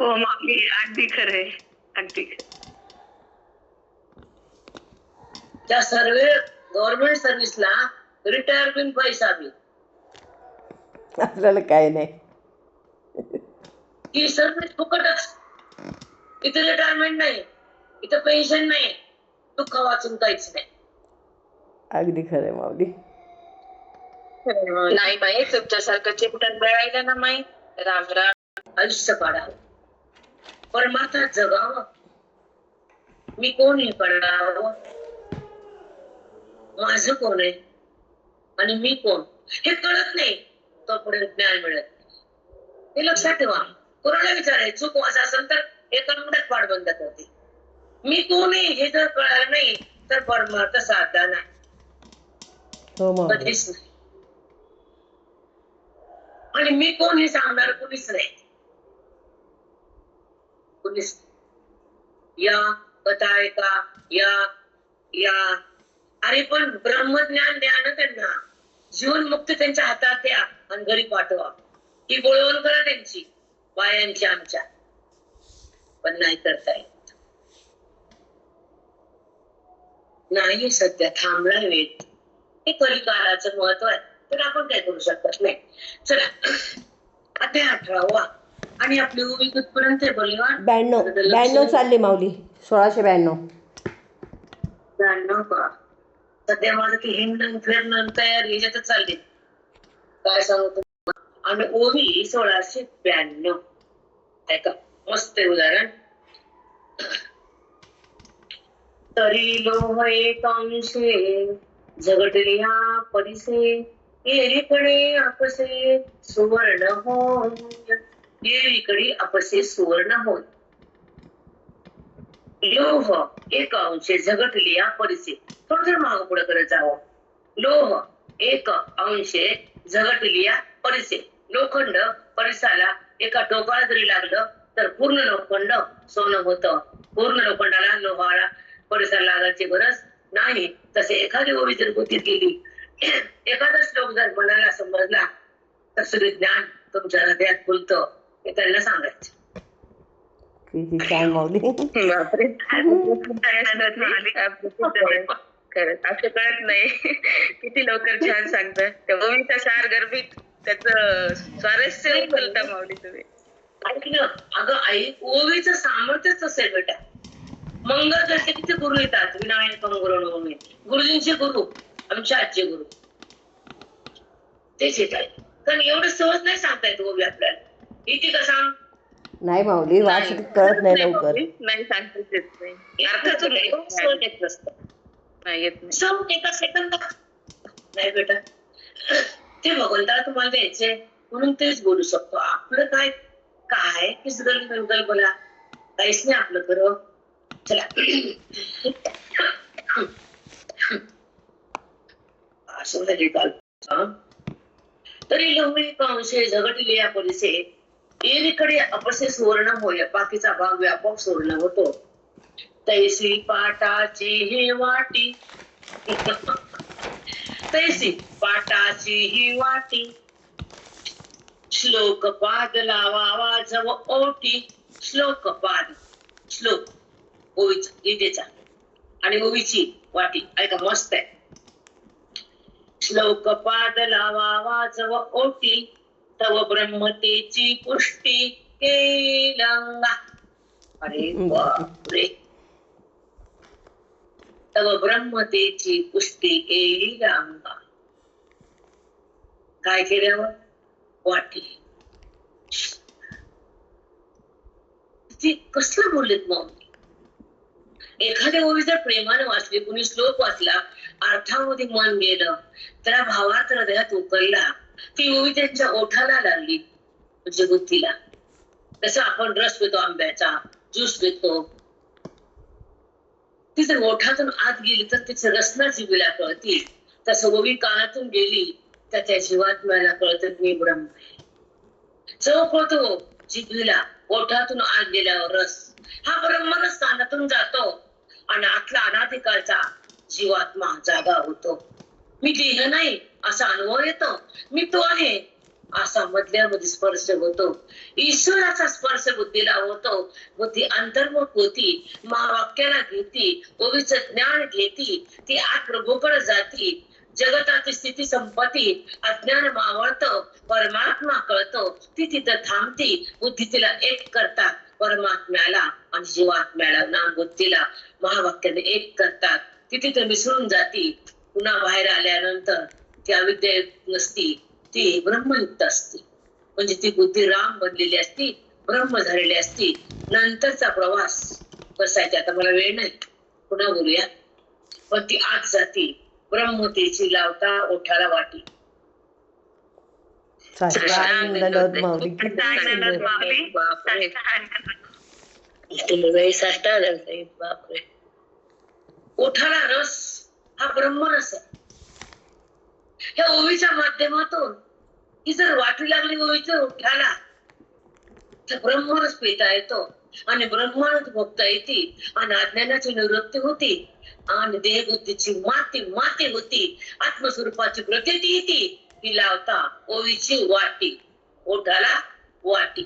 Speaker 3: हो माऊली, अगदी खरंय, अगदी.
Speaker 1: त्या सर्व गव्हर्नमेंट सर्व्हिसला रिटायर बिन पैसा बी
Speaker 2: आपल्याला काय नाही.
Speaker 1: ही सर्व्हिस फुकटच. इथे रिटायरमेंट नाही, इथं पेन्शन नाही, दुःख वाचून काहीच नाही.
Speaker 2: अगदी खरंय माऊली.
Speaker 3: नाही बाई, तुमच्यासारखं चिंतन मिळायला ना माई. राम राम.
Speaker 1: आयुष्य काढावं, परमार्थ जगावं. मी कोण हे कळावं, माझं कोण आहे आणि मी कोण हे कळत नाही तोपर्यंत ज्ञान मिळत नाही. हे लक्षात ठेवा. कोणाला विचारायचं चूक वाचा असेल तर एका मिनिटात पाठ बंद करते. मी कोण आहे हे जर कळलं नाही तर परमार्थ साधला नाही,
Speaker 2: हो माऊली.
Speaker 1: कधीच नाही. आणि मी कोण हे सांगणार कुणीच नाही, कुणीच. या कथा ऐका, या अरे पण ब्रह्मज्ञान द्या ना त्यांना. जीवनमुक्ती त्यांच्या हातात द्या आणि घरी पाठवा. ही बोलवण करा त्यांची, बायांची आमच्या. पण नाही करता येत. नाही, सध्या थांबला वेद. हे कलिकालाचं महत्व आहे, तर आपण काय करू शकत नाही. चला अध्याय 18 आणि आपली उभी कुठपर्यंत बलिवान
Speaker 2: 92 चालली माऊली. 1692.
Speaker 1: का? सध्या माझं ती हिंडण फिरणं तयार ह्याच्यातच चालली. काय सांगू तुम्हाला. आणि ओवी 1692. ऐका, मस्त उदाहरण. तरी लोह एकांशे झगटल्या परिसे, एकीकडे आपसे सुवर्ण होय. एकीकडे आपसे सुवर्ण होय. लोह एक अंशे झगटलिया परिसे. थोडं माग पुढे करत जावं. लोह एक अंशे झगटलिया परिसे. लोखंड परिसाला एका टोकाला जरी लागलं तर पूर्ण लोखंड सोनं होतं. पूर्ण लोखंडाला लोहाला परिसर लागायची गरज नाही. तसे एखादी ओवी जर बुद्धीत गेली, एखादा श्लोक जर मनाला समजला, तर सगळे ज्ञान तुमच्या हृदयात फुलतं. हे त्यांना सांगायचं.
Speaker 2: किती छान माऊली.
Speaker 3: बापरे. खरंच असं कळत नाही किती लवकर छान सांगता. त्या ओवीचा सार गर्भित त्याचं स्वारस्य उकलता माऊली तुम्ही.
Speaker 1: ऐकलं अगं आई, ओवीचं सामर्थ्यच असं आहे बेटा. मंगळगडचे किती गुरु येतात, विनायक गुरु, गुरुजींचे गुरु, आमच्या आजचे गुरु तेच येत आहेत. कारण एवढं सहज नाही सांगता येत ओवी आपल्याला. येते का सांग?
Speaker 2: नाही माऊली, वाच कळत नाही लवकर.
Speaker 3: नाही सांगता येत नाही.
Speaker 1: अर्थातून नाही, सहज येत नसतं.
Speaker 3: नाही येत नाही.
Speaker 1: सहज एका सेकंदात नाही बेटा. ते भगवंताला तुम्हाला द्यायचे म्हणून तेच बोलू शकतो. आपलं काय काय गलबला काहीच नाही आपलं खरं. चला असं झाली काल. तरी लवणी कांशे झगटले या परिसे एकीकडे अपसे सुवर्ण होय, बाकीचा भाग व्यापक सुवर्ण होतो. तैसी पाटाची ही वाटी, तैसी पाटाची ही वाटी, श्लोक पाद लावावा जव ओटी. श्लोक पाद, श्लोक ओवीचा गीतेचा आणि ओवीची वाटी. ऐका मस्त आहे. श्लोक पाद लावावा जव ओटी, तव ब्रह्मतेची पुष्टी केलंगा. अरे बापरे. तव ब्रह्मतेची पुष्टी केली रांगा. काय केल्यावर? वाटी. ती कसलं बोललेत मग. एखाद्या ओवी जर प्रेमाने वाचली, कुणी श्लोक वाचला, अर्थामध्ये मन गेलं, त्याला भावार्थ हृदयात उकलला, ती ओवी त्यांच्या ओठाला लागली, म्हणजे बुद्धीला. तसं आपण रस पितो आंब्याचा, ज्यूस पितो, ती जर ओठातून आत गेली तर तिची रसना जीवीला कळती. तसं ओवी कानातून गेली तर त्या जीवात्म्याला कळतं मी ब्रह्म आहे. चव कळतो जिभेला, ओठातून आत गेल्यावर रस. हा ब्रह्मरस कानातून जातो आणि आतला अनाधिकारचा जीवात्मा जागा होतो. मी देह नाही असा अनुभव येतो, मी तो आहे असा मधल्यामध्ये स्पर्श होतो. ईश्वराचा स्पर्श बुद्धीला होतो. बुद्धी अंतर्मुख होती, महावाक्याला घेती, ओवीचं ज्ञान घेती, ती आत प्रभूकडे जाती. जगताची स्थिती संपत्ती, अज्ञान मावळतं, परमात्मा कळतो, ती तिथं थांबती. बुद्धी तिला एक करतात परमात्म्याला आणि जीवात्म्याला, नाम बुद्धीला महावाक्याने एक करतात. ती तिथं मिसळून जाती. पुन्हा बाहेर आल्यानंतर ती अविद्या नसती, ती ब्रह्मयुक्त असते. म्हणजे ती बुद्धी राम बनलेली असती, ब्रह्म झालेली असती. नंतरचा प्रवास कसायचा आता मला वेळ नाही, पुन्हा बोलूया. पण ती आत जाती. ब्रह्मतेची लावता ओठाला वाटी.
Speaker 2: साष्टांग माऊली.
Speaker 1: बापरे. ओठाला रस हा ब्रह्मरस आहे. ह्या ओवीच्या माध्यमातून ही जर वाटी लागली ओवीच्या ओठाला, तर ब्रह्मरस पिता येतो आणि ब्रह्मानंद भोगता येते आणि अज्ञानाची निवृत्ती होती आणि देहबुद्धीची माती होती. आत्मस्वरूपाची प्रतीती येते. ती लावता ओवीची वाटी, ओठाला वाटी.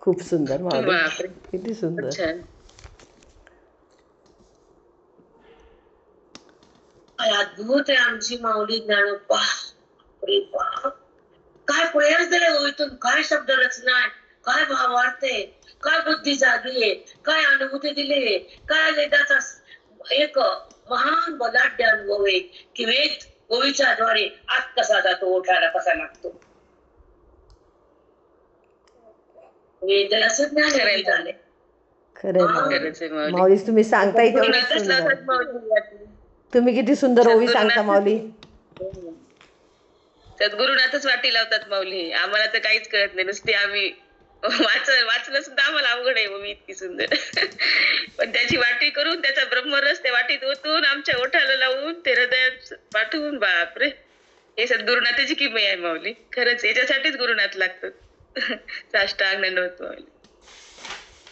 Speaker 2: खूप सुंदर माऊली, किती सुंदर.
Speaker 1: अद्भुत आहे आमची माऊली ज्ञानोबा. अरे बाप, काय प्रयास दिले ओवीतून, काय शब्द रचना आहे, काय भावार्थ आहे, काय बुद्धी जागी आहे, काय अनुभूती दिली, काय वेदाचा एक महान बलाढ्य अनुभव आहे की वेद ओवीच्या द्वारे आत कसा जातो, ओठाला कसा लागतो. वेदाचं ज्ञान झाले.
Speaker 2: खरं माऊली, तुम्ही सांगताय तेवढं. तुम्ही किती सुंदर ओवी सांगता माऊली.
Speaker 3: सद्गुरुनाथच वाटी लावतात माऊली. आम्हाला तर काहीच कळत नाही, नुसते आम्ही वाचलं सुद्धा आम्हाला अवघड आहे ओवी इतकी सुंदर. पण त्याची वाटी करून त्याचा ब्रह्मरस त्या वाटीत ओतून आमच्या ओठाला लावून ते हृदयात पाठवून, बापरे, हे सद्गुरुनाथाची किमया आहे माऊली. खरंच याच्यासाठीच गुरुनाथ लागतात. साष्टांग दंडवत माऊली.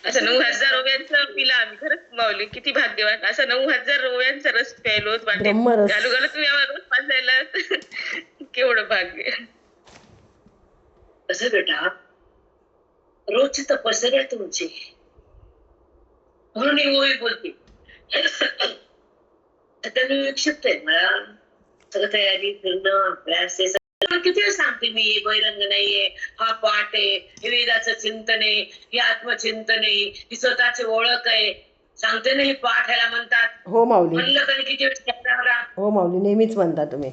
Speaker 3: असं 9,000 ओव्यांचं पिला आम्ही. खरंच माऊली किती भाग्यवान. असं 9,000 ओव्यांचा रस प्यायलो वाटेत
Speaker 2: ब्रह्मरस.
Speaker 3: घालू घालू तुम्ही आम्हाला रोज पाजायला. केवढं भाग्य.
Speaker 1: कसं बेटा, रोजची तपस्या तुमची, म्हणून ही ओळी बोलते. आता मी विक्षिप्त आहे, मला सगळं तयारी करणं, अभ्यास हे सगळं किती वेळ सांगते मी. बहिरंग नाहीये, हा पाठ आहे, हे वेदाचं चिंतन आहे, हे आत्मचिंतन आहे, ही स्वतःची ओळख आहे. सांगते ना, हे पाठ ह्याला म्हणतात.
Speaker 2: हो माऊली.
Speaker 1: म्हणलं कधी किती वेळ सांगणार.
Speaker 2: हो माऊली, नेहमीच म्हणता तुम्ही.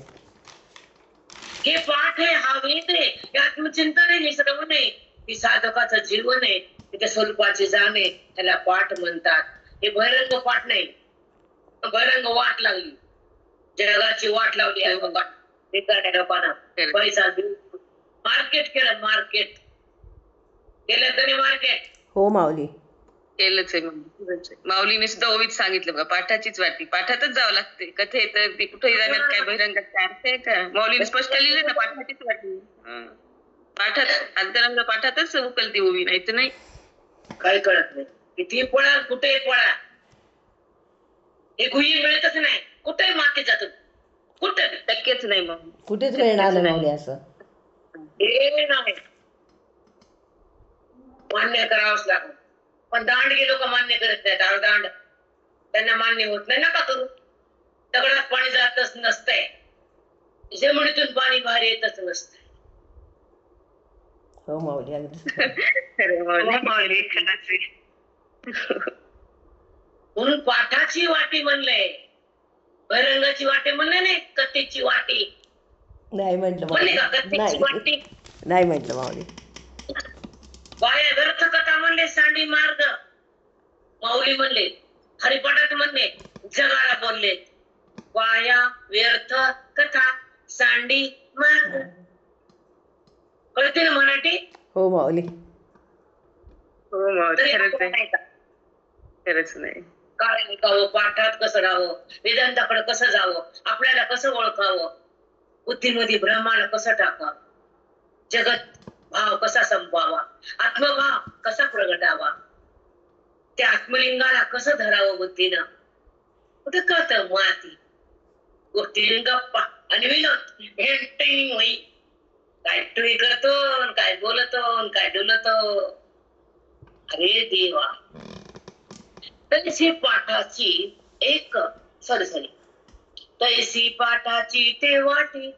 Speaker 1: हे पाठ आहे, हा वेद आहे, हे आत्मचिंतन आहे, हे श्रवण आहे, ही साधकाचं जीवन आहे, त्या स्वरूपाची जाण आहे, त्याला पाठ म्हणतात. हे बहिरंग पाठ नाही. बहिरंग वाट लागली, जगाची वाट लावली आहे बघा. पैसा मार्केट केलं, मार्केट केलं तरी मार्केट.
Speaker 2: हो माऊली,
Speaker 3: केलंच आहे. माऊलीने सुद्धा ओवीत सांगितलं बघा, पाठाचीच वाटी. पाठातच जावं लागते. कथे तर ती कुठेही जाण्यात काय बहिरंगाचा अर्थ आहे का? माऊलीने स्पष्ट लिहिलं ना, पाठाचीच वाटी. पाठात अंतरंग पाठातच उकलती ओवी, नाही तर नाही.
Speaker 1: काय कळत नाही. किती पळा, कुठे पळा, हे गुही मिळतच नाही. कुठे मागे जातो, कुठे
Speaker 3: शक्यच नाही. मग
Speaker 2: कुठेच मिळणार नाही माऊली असं.
Speaker 1: हे नाही, मान्य करावंच लागत. पण दांडगे लोक मान्य करत नाहीत. दांड त्यांना मान्य होत नाही. नका करू. दगडात पाणी जातच नसतंय, जमिनीतून पाणी बाहेर येतच नसतंय.
Speaker 2: हो माऊली, अगदी
Speaker 1: म्हणून पाठाची वाटी म्हणलंय, बहिरंगाची वाटी म्हणले नाही. कथेची वाटी
Speaker 2: नाही म्हटलं
Speaker 1: म्हणले का?
Speaker 2: माऊली,
Speaker 1: कथेची वाटी
Speaker 2: नाही म्हटलं माऊली.
Speaker 1: वाया व्यर्थ कथा म्हणले, सांडी मार्ग माऊली म्हणले. हरिपाठात म्हणले, जगाला बोलले, वाया व्यर्थ कथा सांडी मार्ग. कळते ना मराठी?
Speaker 2: हो माऊली.
Speaker 3: हो माऊली, खरंच आहे. खरंच नाही.
Speaker 1: काय ऐकावं, पाठात कसं राहावं, वेदांताकडे कसं जावं, आपल्याला कसं ओळखावं, बुद्धीमध्ये ब्रह्मांड कसं टाकावं, जगत भाव कसा संपवावा, आत्मभाव कसा प्रगटावा, त्या आत्मलिंगाला कसं धरावं बुद्धीनं. कुठे कळतं माती, गोष्टी गप्पा आणि विनोद हेंटिंग होई. काय टुई करतो, काय बोलतो, काय डुलतो. अरे देवा, तैसी पाठाची एक तैसी पाठाची ते वाटी,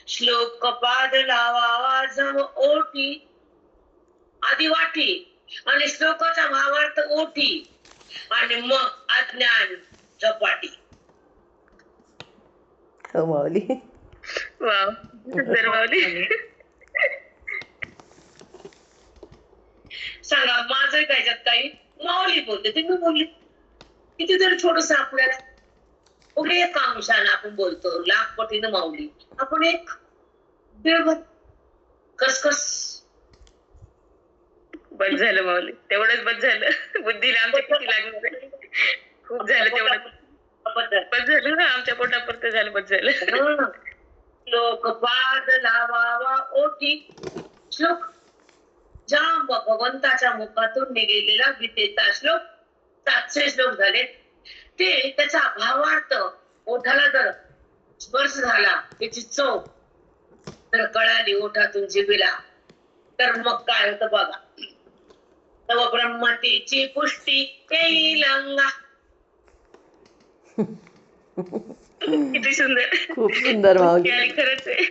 Speaker 1: श्लोक पाद लावावा जम ओटी. आधी वाटी आणि श्लोकाचा भावार्थ ओटी, आणि मग अज्ञान झपाटी.
Speaker 2: हो माऊली.
Speaker 3: वाव, सुंदर माऊली.
Speaker 1: सांगा, माझं काय त्यात काही. माऊली बोलते ते मी बोलली. कितीतरी छोटस आपल्याला उगे एक अंशाने आपण बोलतो, लाख पटीनं माऊली. आपण एक वेळभर कसकस.
Speaker 3: बस झालं माऊली, तेवढंच बस झालं. बुद्धीला आमच्या किती लागणार आहे. खूप झालं तेवढं. बस झालं ना, आमच्या पोटापुरतं झालं, बस झालं.
Speaker 1: श्लोक पाद लावावा ओटी. श्लोक ज्या भगवंताच्या मुखातून निघेलेला गीतेचा श्लोक 700 श्लोक झाले. ते त्याचा भावार्थ ओठाला जर स्पर्श झाला, त्याची चव तर कळाली ओठातून जिभेला, तर मग काय होतं बघा. तव ब्रह्मतेची पुष्टी येईल अंगा.
Speaker 3: किती सुंदर,
Speaker 2: खूप सुंदर माऊली.
Speaker 3: खरंच आहे.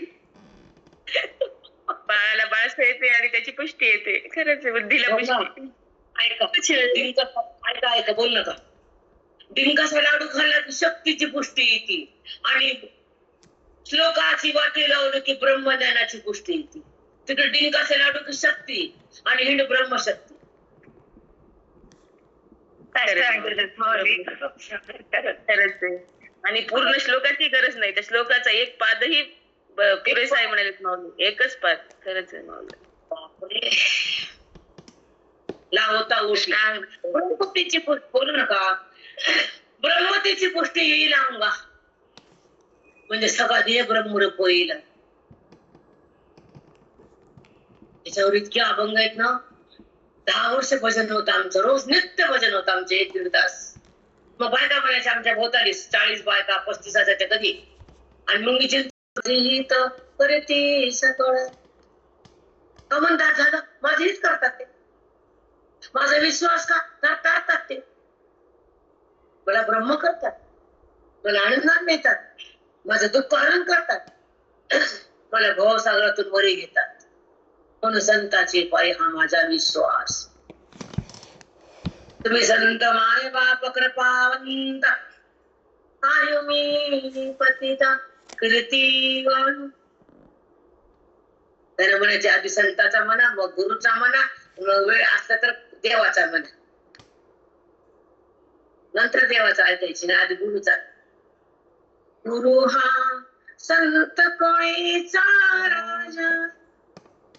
Speaker 3: बाळाला बाळस येते आणि त्याची पुष्टी येते. खरंच आहे, बुद्धीला पुष्टी.
Speaker 1: ऐका बोल नका. डिंकाचा लाडू खाल्ला की शक्तीची पुष्टी येते, आणि श्लोकाची वाटी लावली की ब्रह्मज्ञानाची पुष्टी येते. तिकडे डिंकाचा लाडू की शक्ती, आणि हिंड ब्रह्मशक्ती.
Speaker 3: खरंच आहे. आणि पूर्ण श्लोकाची गरज नाही, त्या श्लोकाचा एक पादही पुरेसा आहे म्हणाले माऊली. एकच पाद. खरंच आहे माऊली.
Speaker 1: लावता उष्ण ब्रह्मपुष्टीची बोलू नका. ब्रह्मतेची पुष्टी येईल अंगा, म्हणजे सगळा देह ब्रह्मरूप होईल. त्याच्यावर इतके अभंग आहेत ना. 10 वर्ष भजन होतं आमचं, रोज नित्य भजन होतं आमचे 1-1.5 तास. मग बायका म्हणायच्या आमच्या भोवताली 40 बायका 35 असायच्या कधी. आणि मग मी चिंता करते सगळं का म्हणतात झालं माझं हीच करतात ते, माझा विश्वास का करतात ते, मला ब्रह्म करतात, मला आनंदात नेतात, माझं दुःख हरण करतात, मला भवसागरातून वरी घेतात. म्हणून संताचे पायी हा माझा विश्वास. तुम्ही संत माय बाप कृपावंत आयो मी पतिता कीर्तिवान. त्यानं म्हणायचे आधी संताचा म्हणा, मग गुरुचा म्हणा, मग वेळ असला तर देवाचा म्हणा. नंतर देवाचा ऐकायची ना, आधी गुरुचा. गुरु हा संत कोळीचा राजा,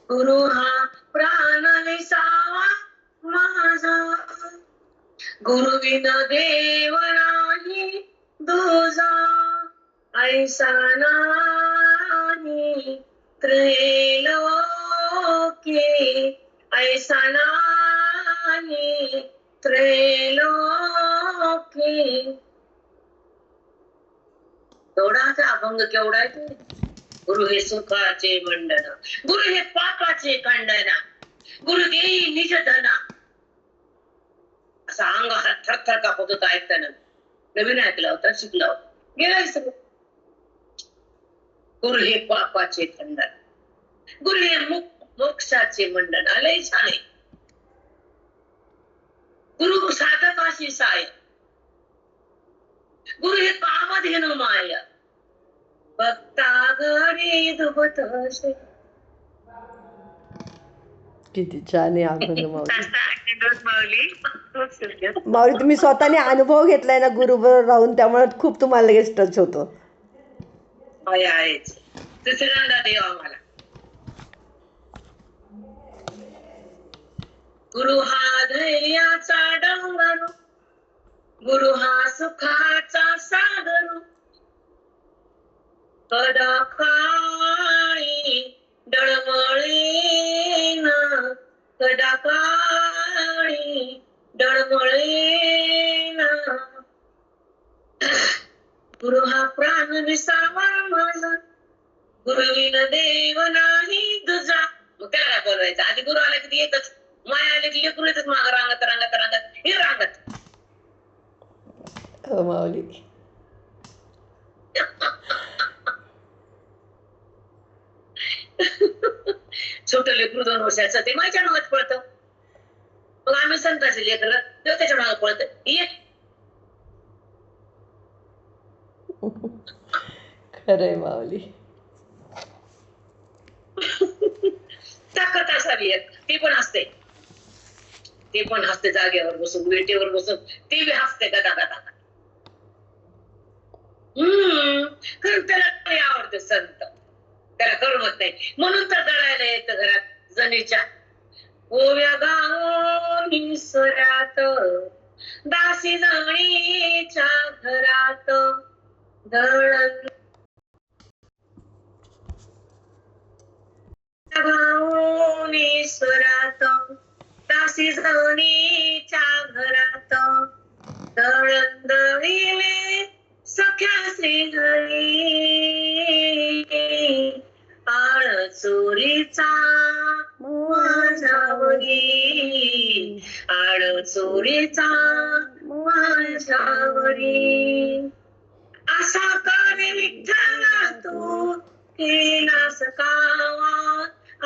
Speaker 1: गुरु हा प्राण विसावा माझा, गुरु विन देव नाही दुजा, ऐसा नाही त्रैलोक्ये, ऐसा नाही त्रैलोक्ये. एवढाच अभंग केवढा आहे ते. गुरु हे सुखाचे मंडन, गुरु हे पापाचे खंडना, गुरु देई निज धना. असा अंग थरथर कापत होता ऐकताना. नवीन ऐकला होता, शिकला होता, गेला सगळं. गुरु हे पापाचे खंडन, गुरु हे मोक्षाचे मंडन. लय छान आहे. गुरु साधकाशी साय, गुरु हे कामधेनु माया, भक्ता घरी दुबत असे.
Speaker 2: किती छान आहे अभंग माऊली. माऊली तुम्ही स्वतःने अनुभव घेतलाय ना गुरुबरोबर राहून, त्यामुळे खूप तुम्हाला लगेच टच होतो.
Speaker 1: आहेच. तिसऱ्यांदा देव आम्हाला. गुरु हा धैर्याचा डोंगर, गुरु हा सुखाचा सागर, कदा काळी डळमळेन, कदा काळी डळमळेन. गुरु हा प्राण विसावा माझा, गुरुविन देव नाही दुजा. मग त्याला काय बोलवायचं? आधी गुरु आले की येतच, माया आले की लेकरू येतच माग रांगत रांगत रांगत हे रांगत.
Speaker 2: हो माऊली.
Speaker 1: छोट लेकरू 2 वर्षाचं ते माझ्या नावात पळतं. मग आम्ही संताचे लेकरं तेव्हा त्याच्या नावात पळतं. ये
Speaker 2: खरंय माऊली.
Speaker 1: ताकद असावी एक, ती पण असते. ते पण हसते जागेवर बसून, वेटेवर बसून, ते बी हसते गदा गदा. कारण त्याला काही आवडते संत, त्याला करमत नाही म्हणून तर दळायला येतं घरात जणीच्या. ओव्या गावोनी स्वरात, दासी जणीच्या घरात, दळण गावोनी स्वरात, दासी जणीच्या घरात, दळण दळिले सख्या श्रीहरी, आळ चोरीचा माझ्यावरी, आळ चोरीचा माझ्यावरी. असा कार्य विठ्ठला तू केलास कावा,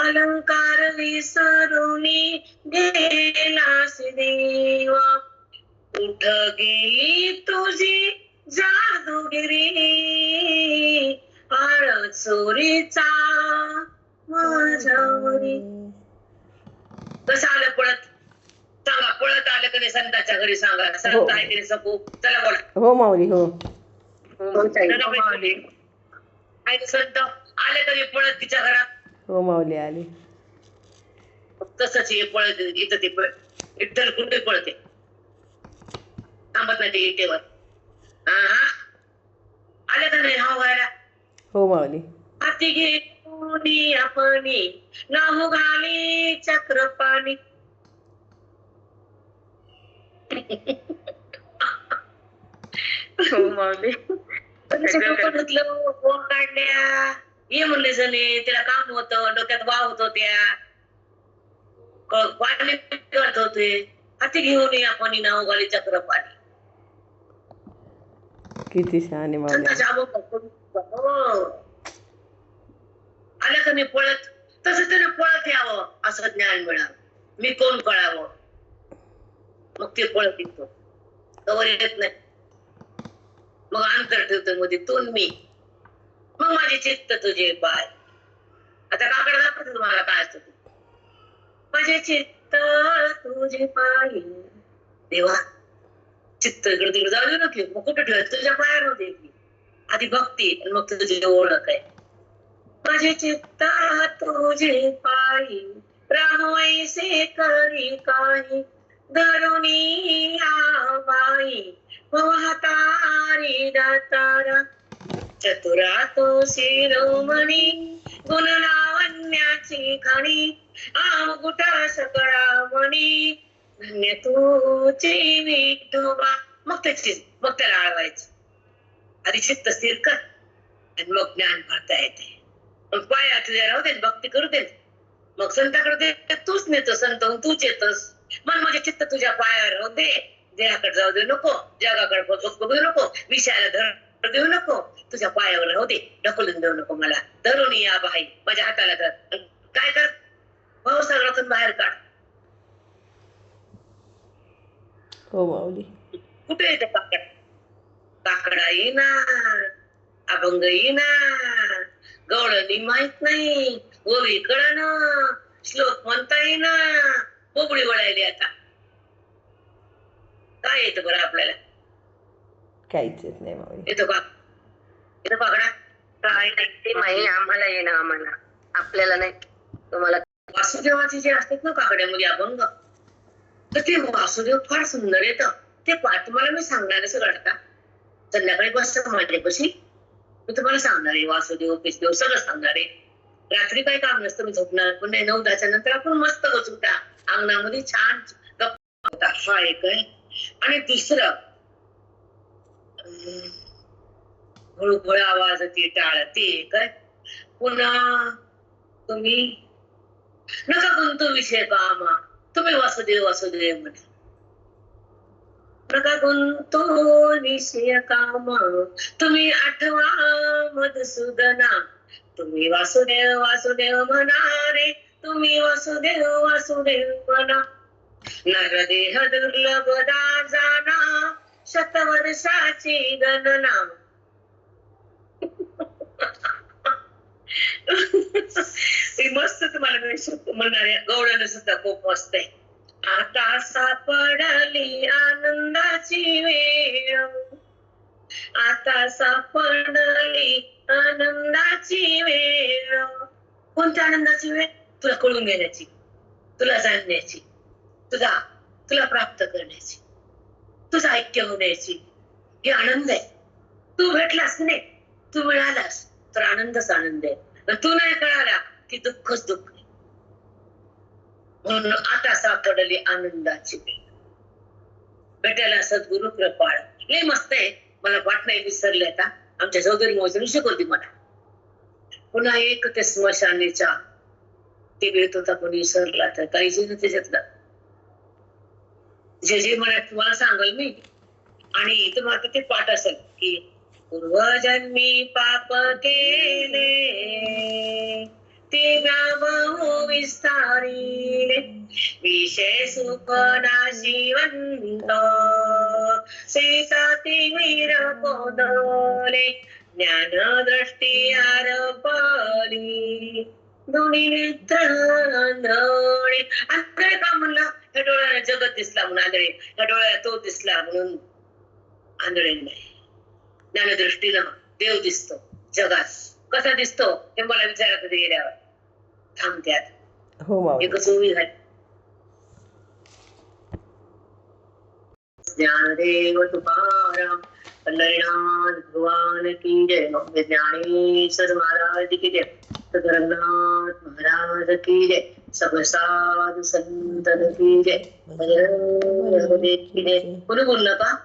Speaker 1: अलंकार विसरुनी गेलास देवा. उठ गेली तुझी जादूगिरी, आळ चोरीचा माझ्यावरी. कसं आलं पळत? सांगा, पळत आलं कधी संताच्या घरी? सांगा. संत आहे तरी सपू. चला बोला.
Speaker 2: हो माऊली. हो
Speaker 1: संत आले कधी पळत तिच्या घरात?
Speaker 2: हो माऊली आले.
Speaker 1: तसंच हे पळत इथं ते विठ्ठल कुठे पळते, थांबत नाही ते इटेवर. आले का नाही हाव घायला?
Speaker 2: हो माऊली.
Speaker 1: हाती घे घेऊन आपणी नाहू घाली चक्रपाणी.
Speaker 3: हो माऊली.
Speaker 1: धुतलं फोन काढल्या ये म्हणले जणे तिला काम होतं डोक्यात वाव होत होत्या पाणी करत होते हाती घेऊन आपण नाव घाली चक्रपाणी.
Speaker 2: किती छान आहे माऊली.
Speaker 1: आलं का नाही पळत तसं त्याने पळत यावं असं ज्ञान मिळावं. मी कोण कळावं मग ते पळत येतो कवर येत नाही. मग अंतर ठेवतो मध्ये तू मी मग माझे चित्त तुझे पाय. आता काकडे दाखवतो तुम्हाला काय असतं ते. माझे चित्त तुझे पाय देवा. चित्त इकडे तिकडे जाऊ दे नक्की मग कुठे ठेवायचं तुझ्या पायावर होते आधी भक्ती आणि मग तुझी ओळख आहे. माझे चित्त तुझे पायी राहवैसे करी काही धरुणी बाई हातारी दातारा चतुरा तो शिरोमणी गुण लावण्याची खाणी आमगुटा सकळा मणी धन्य तुझे विठोबा. मग त्याला आळवायचं. आधी चित्त स्थिर कर आणि मग ज्ञान भरता येते. मग पाया तुझ्या राहू दे भक्ती करू दे. मग संताकडे तूच नेतो संत तूच येतोस. मन माझे चित्त तुझ्या पायावर राहू दे. देहाकडे जाऊ देऊ नको जगाकडे बघू नको विषयाला धर देऊ नको तुझ्या पायावर राहू दे ढकलून देऊ नको मला धरून या बाई माझ्या हाताला धर. काय कर भाऊ सगळ्यातून बाहेर काढ.
Speaker 2: हो माऊली.
Speaker 1: कुठे येते काकड काकडा येईना अभंग येईना गवळणी माहित नाही ओवी कळण श्लोक म्हणता येईना बोबडी वळायली. आता काय येतं बरं आपल्याला
Speaker 2: काहीच येत नाही माऊली.
Speaker 1: येतो का येतो काकडा
Speaker 3: काय नाही ते माही आम्हाला येणं आम्हाला आपल्याला नाही तुम्हाला.
Speaker 1: वासुदेवाचे जे असतात ना काकड्यामध्ये अभंग तर ते वासुदेव फार सुंदर येतं. ते पाठ तुम्हाला मी सांगणार आहे सगळं. आता संध्याकाळी बसत माझ्यापाशी मी तुम्हाला सांगणार आहे वासुदेव पिसदेव सगळं सांगणार आहे. रात्री काही काम नसतं मी झोपणार पण नाही 9-10च्या नंतर आपण मस्त बसूटा अंगणामध्ये छान गप्पा होता. हा एक आहे. आणि दुसरं हळूहळू आवाज ती टाळ ते एक आहे. पुन्हा तुम्ही नका गुंतू विषय कामा तुम्ही वासुदेव वासुदेव म्हणे नका गुंतू विषय कामा तुम्ही आठवा मधुसूदना तुम्ही वासुदेव वासुदेव म्हणा रे तुम्ही वासुदेव वासुदेव म्हणा. नरदेह दुर्लभ जाना शतवर्षाची गणना. मस्त तुम्हाला म्हणणार आहे. गवळण सुद्धा खूप मस्त आहे. आता सापडली आनंदाची वेळ आता सापडली आनंदाची वेळ. कोणत्या आनंदाची वेळ? तुला कळून घेण्याची तुला जाणण्याची तुला प्राप्त करण्याची तुझं ऐक्य होण्याची. हे आनंद आहे. तू भेटलास नाही तू मिळालास तर आनंदच आनंद आहे. तू नाही कळाला की दुःखच दुःख आहे. म्हणून आता सापडली आनंदाची वेळ भेटायला सद्गुरु कृपाळ. लय मस्त आहे. मला पाठ नाही विसरले आता आमच्या चौधरी मोजरी शिकवती मला. पुन्हा एक ते स्मशानेच्या ते भेट होता पण विसरला तर काहीच नाही त्याच्यातलं. जे म्हणत तुम्हाला सांगल मी. आणि तुम्हाला ते पाठ असेल की पूर्वजन्मी पाप केले ते बहु विस्तारिले विषय सुख नाशिवंत सीता तिमिर कोदले ज्ञान दृष्टी आरपली दोन्ही नेत्र आंधळे. आंधळे का म्हणलं? ह्या डोळ्याला जगत दिसला म्हणून आंधळे. ह्या डोळ्याला तो दिसला म्हणून आंधळे नाही. ज्ञानदृष्टीनं देव दिसतो जगात. कसा दिसतो हे मला विचारा कधी गेल्यावर थांबत्यात.
Speaker 2: हो माऊली.
Speaker 1: एकच उभी झाली. ज्ञानदेव तुकाराम पंढरीनाथ भगवान की जय. ज्ञानेश्वर महाराज की जय. रंगनाथ महाराज की जय, सब साधु संतन की जय, बजरंग बली की जय. कोणी बोललं का?